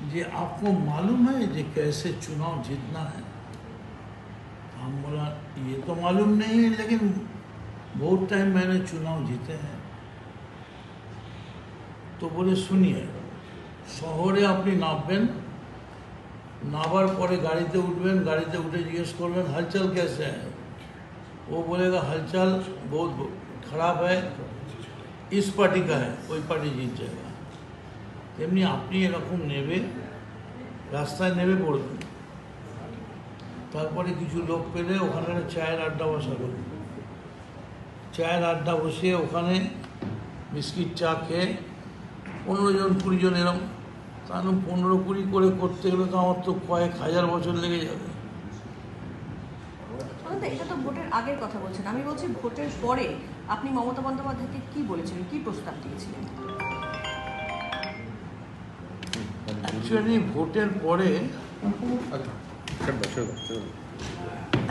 जी आपको मालूम है कि कैसे चुनाव जीतना है? हम बोला ये तो मालूम नहीं है, लेकिन बहुत टाइम मैंने चुनाव जीते हैं। तो बोले सुनिए, শহরে আপনি नामबेन, नामार पर गाड़ीते उठबेन, गाड़ीते उठे जिज्ञेस करबेन हालचाल कैसे है। वो बोलेगा हालचाल बहुत खराब है, इस पार्टी का है, कोई पार्टी जीत जाएगा। तेमनी আপনি এরকম নেবে রাস্তায় নেমে পড়বেন, তারপরে কিছু লোক পেলে ওখানে চায়ের আড্ডা বসাবেন, চায়ের আড্ডা বসিয়ে ওখানে বিস্কিট চা খেয়ে 15 জন 20 জন এরকম, কারণ 15-20 করে করতে গেলে তো আমার তো কয়েক হাজার বছর লেগে যাবে। এটা তো ভোটের আগের কথা বলছেন, আমি বলছি ভোটের পরে আপনি মমতা বন্দ্যোপাধ্যায়কে কি বলেছিলেন, কি প্রস্তাব দিয়েছিলেন? অ্যাকচুয়ালি ভোটের পরে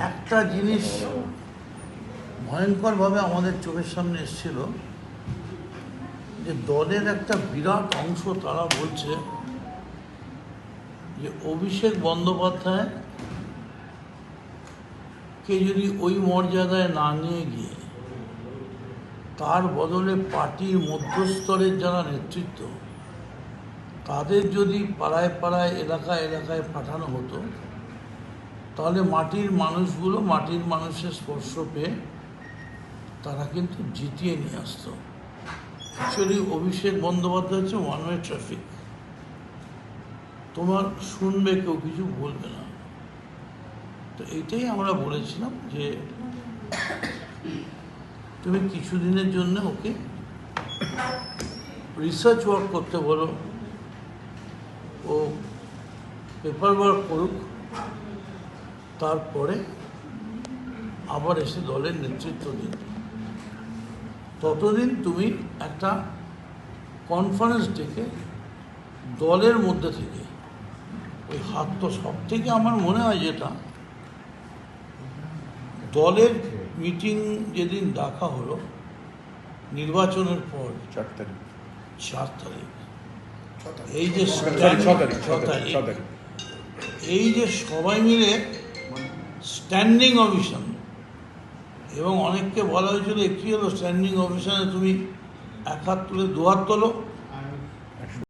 একটা জিনিস ভয়ঙ্করভাবে আমাদের চোখের সামনে এসেছিল যে দলের একটা বিরাট অংশ তারা বলছে যে অভিষেক বন্দ্যোপাধ্যায় কে যদি ওই মর্যাদায় না নিয়ে গিয়ে তার বদলে পার্টির মধ্যস্তরের যারা নেতৃত্ব তাদের যদি পাড়ায় পাড়ায় এলাকায় এলাকায় পাঠানো হতো, তাহলে মাটির মানুষগুলো মাটির মানুষের স্পর্শ পেয়ে তারা কিন্তু জিতিয়ে নিয়ে আসতো। অ্যাকচুয়ালি অভিষেক বন্দ্যোপাধ্যায় হচ্ছে ওয়ান ওয়ে ট্রাফিক, তোমার শুনবে কেউ কিছু বলবে না। তো এইটাই আমরা বলেছিলাম যে তুমি কিছুদিনের জন্য ওকে রিসার্চ ওয়ার্ক করতে বলো, ও পেপার ওয়ার্ক করুক, তারপরে আবার এসে দলের নেতৃত্ব দিন। ততদিন তুমি একটা কনফারেন্স ডেকে দলের মধ্যে থেকে ওই হাত তো সব থেকে আমার মনে হয় যেটা দলের মিটিং যেদিন ডাকা হলো নির্বাচনের পর 4 তারিখ, এই যে 6 তারিখ, এই যে সবাই মিলে স্ট্যান্ডিং অভিশন, এবং অনেককে বলা হয়েছিল একটি হলো স্ট্যান্ডিং অভিশনে তুমি এক হাত তুলে 2 হাত তোলো,